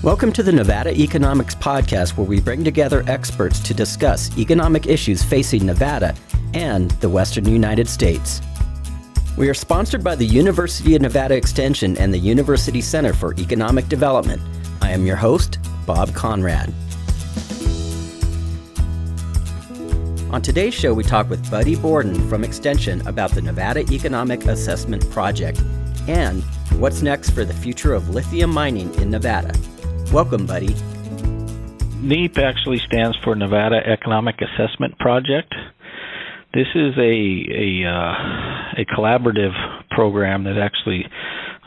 Welcome to the Nevada Economics Podcast, where we bring together experts to discuss economic issues facing Nevada and the Western United States. We are sponsored by the University of Nevada Extension and the University Center for Economic Development. I am your host, Bob Conrad. On today's show, we talk with Buddy Borden from Extension about the Nevada Economic Assessment Project and what's next for the future of lithium mining in Nevada. Welcome, Buddy. NEAP actually stands for Nevada Economic Assessment Project. This is a collaborative program that actually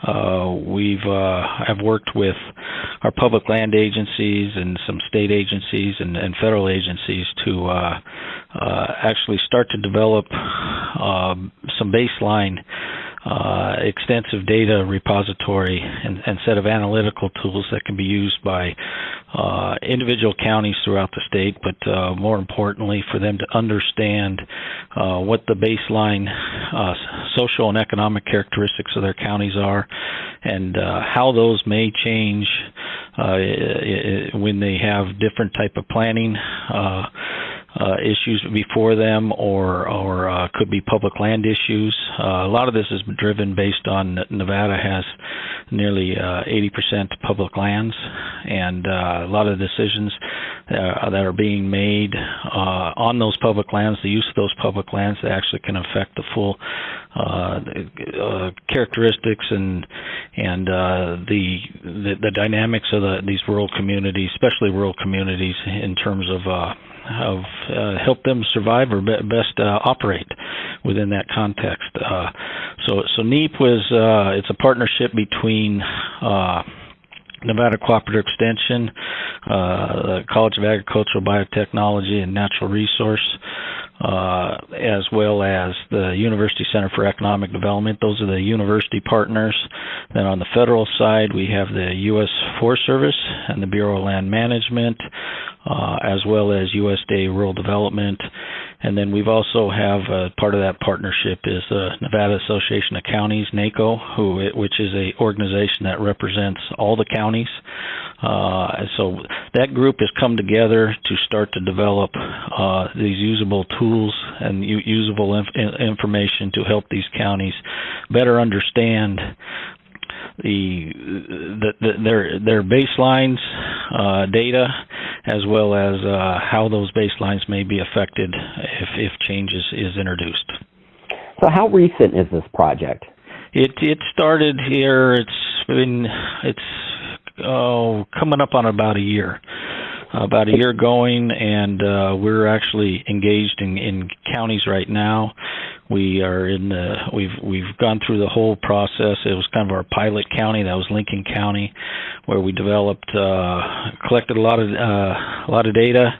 have worked with our public land agencies and some state agencies and federal agencies to actually start to develop some baseline extensive data repository and set of analytical tools that can be used by individual counties throughout the state, but more importantly for them to understand what the baseline social and economic characteristics of their counties are and how those may change when they have different type of planning issues before them or could be public land issues. A lot of this is driven based on Nevada has nearly 80% public lands, and a lot of decisions that are being made on those public lands, the use of those public lands, that actually can affect the full characteristics and the dynamics of these rural communities, especially rural communities, in terms of help them survive or best operate within that context. So NEAP it's a partnership between Nevada Cooperative Extension, the College of Agricultural Biotechnology and Natural Resource, as well as the University Center for Economic Development. Those are the university partners. Then on the federal side, we have the U.S. Forest Service and the Bureau of Land Management, as well as USDA Rural Development. And then we've also have part of that partnership is the Nevada Association of Counties, NACO, which is an organization that represents all the counties. So that group has come together to start to develop these usable tools and usable information to help these counties better understand their baselines data, as well as how those baselines may be affected if change is introduced. So how recent is this project? It started here. It's coming up on about a year. About a year going, and we're actually engaged in counties right now. We are we've gone through the whole process. It was kind of our pilot county. That was Lincoln County, where we developed, collected a lot of data,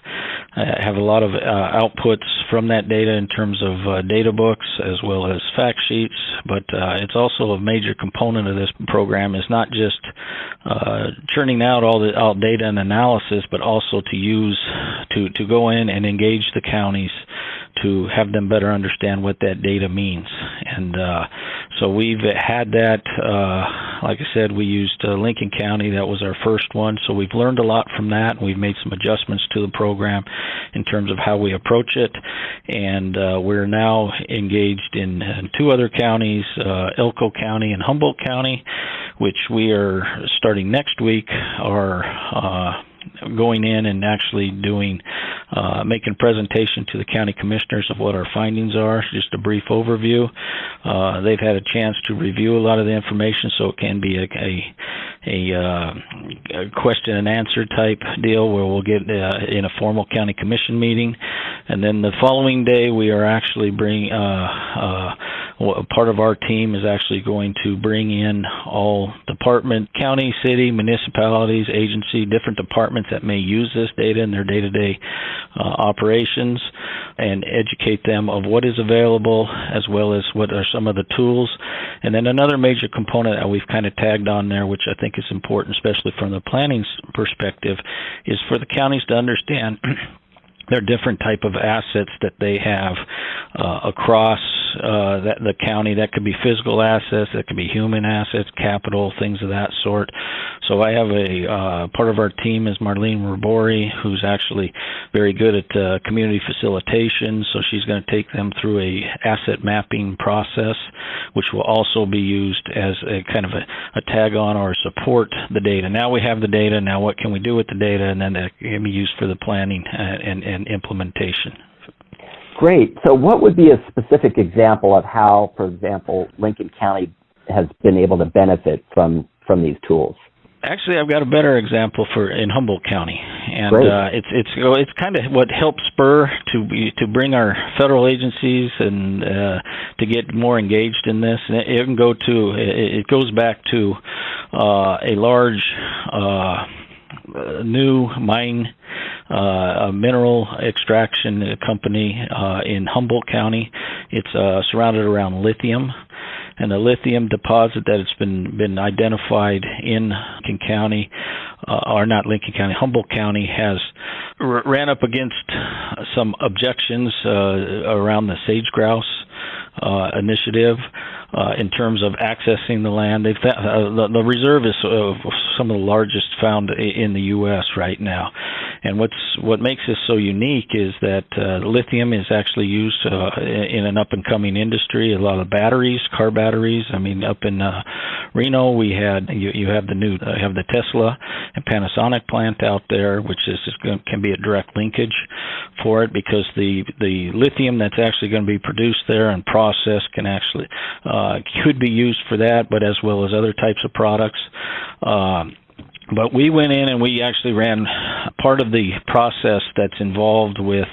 have a lot of outputs from that data in terms of data books as well as fact sheets. But it's also a major component of this program is not just churning out all data and analysis, but also to use to go in and engage the counties to have them better understand what that data means. And so we've had that, like I said, we used Lincoln County. That was our first one. So we've learned a lot from that. We've made some adjustments to the program in terms of how we approach it. And we're now engaged in two other counties, Elko County and Humboldt County, which we are starting next week, are going in and actually making a presentation to the county commissioners of what our findings are, just a brief overview. They've had a chance to review a lot of the information, so it can be a question and answer type deal where we'll get in a formal county commission meeting. And then the following day, we are actually part of our team is actually going to bring in all department, county, city, municipalities, agency, different departments that may use this data in their day-to-day operations, and educate them of what is available as well as what are some of the tools. And then another major component that we've kind of tagged on there, which I think is important, especially from the planning perspective, is for the counties to understand there are different type of assets that they have across that the county. That could be physical assets, that could be human assets, capital, things of that sort. So I have a part of our team is Marlene Rabori, who's actually very good at community facilitation. So she's going to take them through a asset mapping process, which will also be used as a kind of a tag on or support the data. Now we have the data. Now what can we do with the data? And then that can be used for the planning and implementation. Great. So what would be a specific example of how, for example, Lincoln County has been able to benefit from these tools? Actually, I've got a better example in Humboldt County, and it's kind of what helped spur to bring our federal agencies and to get more engaged in this. And it goes back to a large new mine mineral extraction company in Humboldt County. It's surrounded around lithium. And the lithium deposit that it's been identified in Lincoln County, or not Lincoln County, Humboldt County, has ran up against some objections around the sage grouse initiative in terms of accessing the land. The reserve is some of the largest found in the U.S. right now. And what makes this so unique is that lithium is actually used in an up-and-coming industry. A lot of batteries, car batteries. I mean, up in Reno, we had you have the Tesla and Panasonic plant out there, which can be a direct linkage for it, because the lithium that's actually going to be produced there and processed could be used for that, but as well as other types of products. But we went in and we actually ran part of the process that's involved with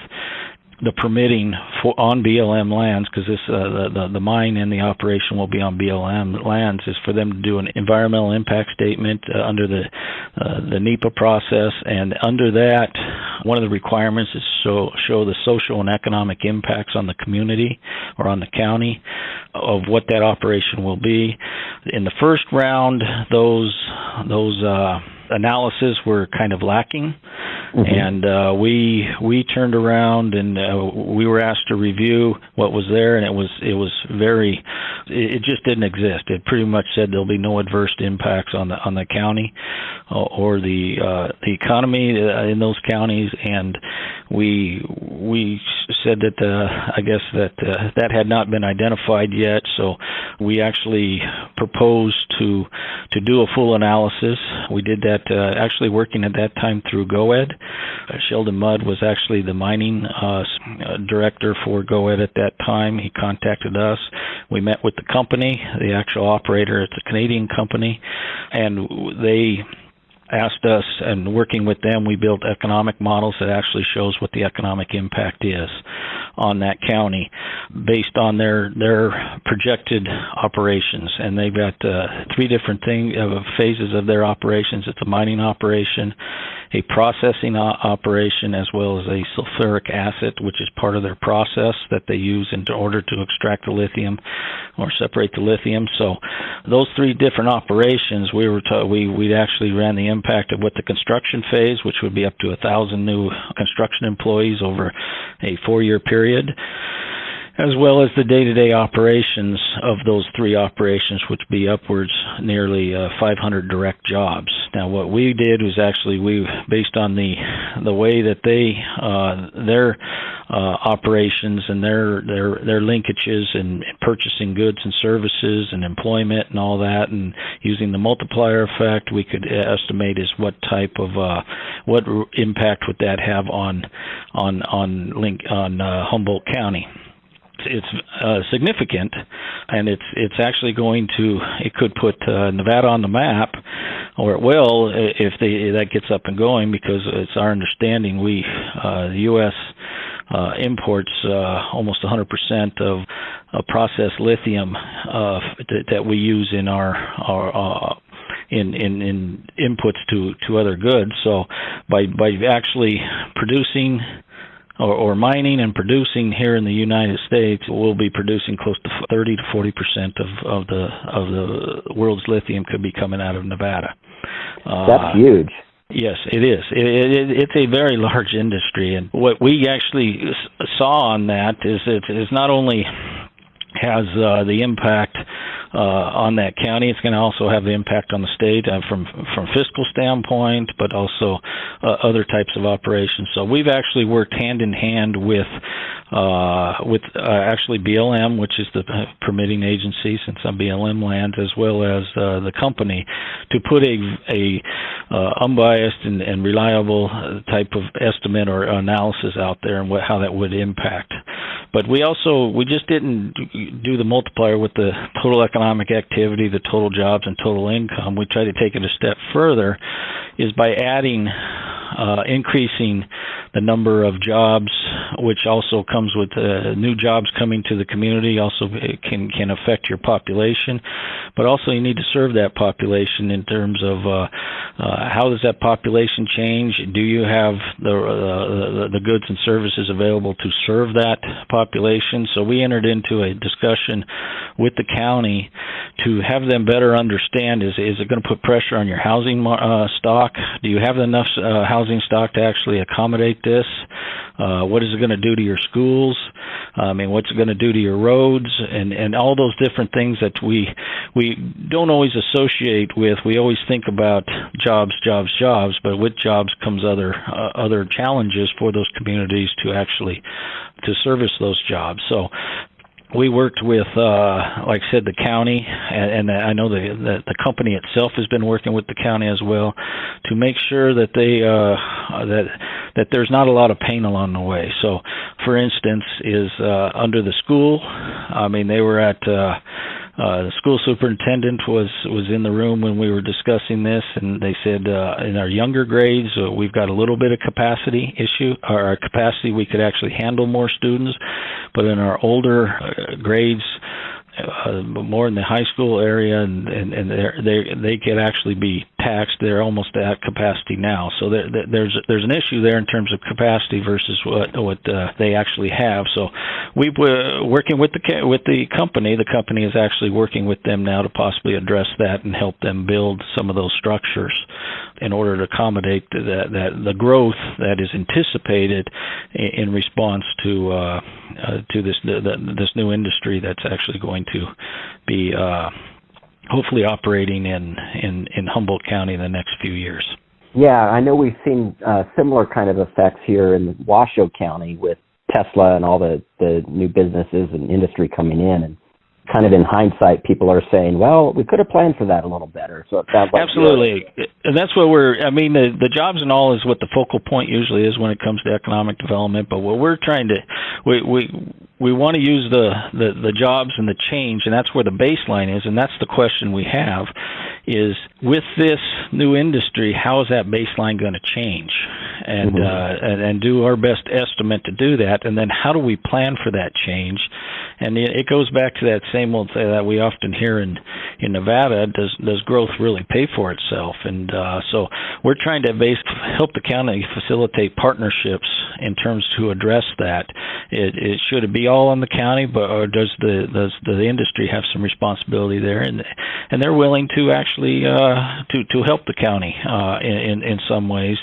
the permitting on BLM lands, because the mine and the operation will be on BLM lands, is for them to do an environmental impact statement under the NEPA process, and under that, one of the requirements is to show the social and economic impacts on the community or on the county of what that operation will be. In the first round, those analysis were kind of lacking. Mm-hmm. And we turned around and we were asked to review what was there, and it just didn't exist. It pretty much said there'll be no adverse impacts on the county or the economy in those counties, and we said that I guess that had not been identified yet. So we actually proposed to do a full analysis. We did that actually working at that time through GOED. Sheldon Mudd was actually the mining director for GOED at that time. He contacted us. We met with the company, the actual operator. It's a Canadian company, and they asked us, and working with them, we built economic models that actually shows what the economic impact is on that county based on their projected operations. And they've got three different phases of their operations. It's a mining operation, a processing operation, as well as a sulfuric acid, which is part of their process that they use in order to extract the lithium or separate the lithium. So those three different operations, we actually ran the impact of what the construction phase, which would be up to 1,000 new construction employees over a 4-year period, as well as the day-to-day operations of those three operations, which would be upwards nearly 500 direct jobs. Now, what we did was actually based on the way that their operations and their linkages and purchasing goods and services and employment and all that, and using the multiplier effect, we could estimate is what type of what impact would that have on Humboldt County. It's significant, and it's actually it could put Nevada on the map, or it will if that gets up and going, because it's our understanding the U.S. Imports almost 100% of processed lithium that we use in our in inputs to other goods. So by actually producing or mining and producing here in the United States, we'll be producing close to 30 to 40% of the world's lithium could be coming out of Nevada. That's huge. Yes, it is. It's a very large industry, and what we actually saw on that is it's not only has the impact on that county. It's going to also have the impact on the state from fiscal standpoint, but also other types of operations. So we've actually worked hand in hand with actually BLM, which is the permitting agency, since I'm BLM land, as well as the company, to put a unbiased and reliable type of estimate or analysis out there and how that would impact. But we just didn't do the multiplier with the total economic activity, the total jobs, and total income. We tried to take it a step further, is by adding, increasing the number of jobs, which also comes with new jobs coming to the community. Also, it can affect your population, but also you need to serve that population in terms of how does that population change? Do you have the goods and services available to serve that population? So we entered into a discussion with the county to have them better understand, is it going to put pressure on your housing stock? Do you have enough housing stock to actually accommodate this? What is it going to do to your schools? What's it going to do to your roads? And all those different things that we don't always associate with. We always think about jobs, but with jobs comes other challenges for those communities to service those jobs. So we worked with, like I said, the county, and I know the company itself has been working with the county as well to make sure that they that there's not a lot of pain along the way. So, for instance, is under the school. They were at the school superintendent was in the room when we were discussing this, and they said in our younger grades we've got a little bit of capacity issue. Our capacity, we could actually handle more students, but in our older grades, more in the high school area, and they could actually be taxed. They're almost at capacity now. So there's an issue there in terms of capacity versus what they actually have. So we were working with the company. The company is actually working with them now to possibly address that and help them build some of those structures in order to accommodate the growth that is anticipated in response to this new industry that's actually going to be hopefully operating in Humboldt County in the next few years. Yeah, I know we've seen similar kind of effects here in Washoe County with Tesla and all the new businesses and industry coming in. And kind of in hindsight, people are saying, well, we could have planned for that a little better. So it sounds like absolutely. And that's what the jobs and all is what the focal point usually is when it comes to economic development. But what we're trying to, we want to use the jobs and the change, and that's where the baseline is, and that's the question we have, is with this new industry, how is that baseline going to change? And and do our best estimate to do that, and then how do we plan for that change? And it goes back to that same old thing that we often hear in Nevada, does growth really pay for itself? And so we're trying to help the county facilitate partnerships in terms to address that. Should it be all on the county, or does the industry have some responsibility there? And they're willing to actually to help the county in some ways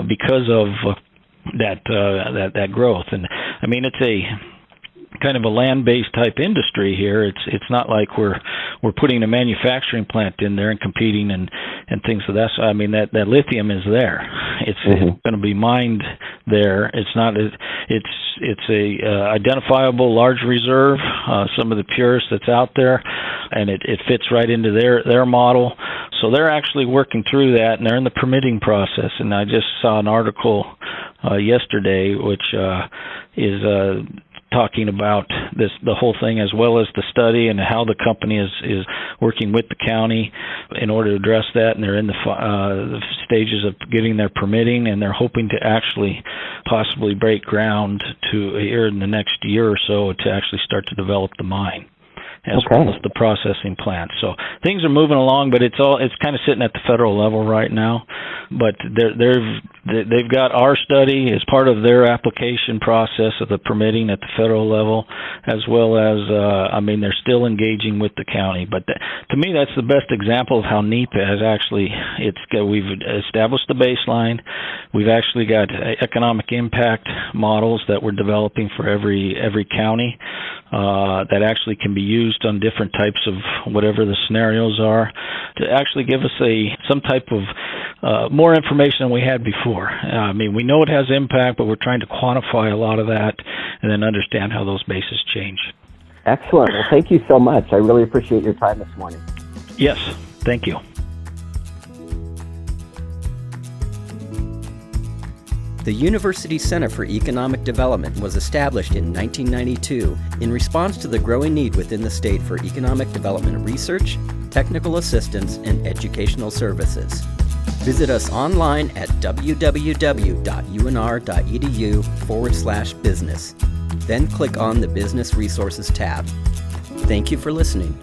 because of that growth. And it's a kind of a land-based type industry here. It's not like we're putting a manufacturing plant in there and competing and things of that. So that lithium is there. It's going to be mined there. It's not. It's a identifiable large reserve. Some of the purest that's out there, and it fits right into their model. So they're actually working through that, and they're in the permitting process. And I just saw an article yesterday, which is talking about the whole thing, as well as the study and how the company is working with the county in order to address that. And they're in the stages of getting their permitting, and they're hoping to actually possibly break ground here in the next year or so to actually start to develop the mine. as well as the processing plant. So things are moving along, but it's kind of sitting at the federal level right now. But they've got our study as part of their application process of the permitting at the federal level, as well as they're still engaging with the county. But to me, that's the best example of how NEPA has actually we've established the baseline. We've actually got economic impact models that we're developing for every county that actually can be used on different types of whatever the scenarios are to actually give us some type of more information than we had before. We know it has impact, but we're trying to quantify a lot of that and then understand how those bases change. Excellent. Well, thank you so much. I really appreciate your time this morning. Yes, thank you. The University Center for Economic Development was established in 1992 in response to the growing need within the state for economic development research, technical assistance, and educational services. Visit us online at www.unr.edu/business. Then click on the Business Resources tab. Thank you for listening.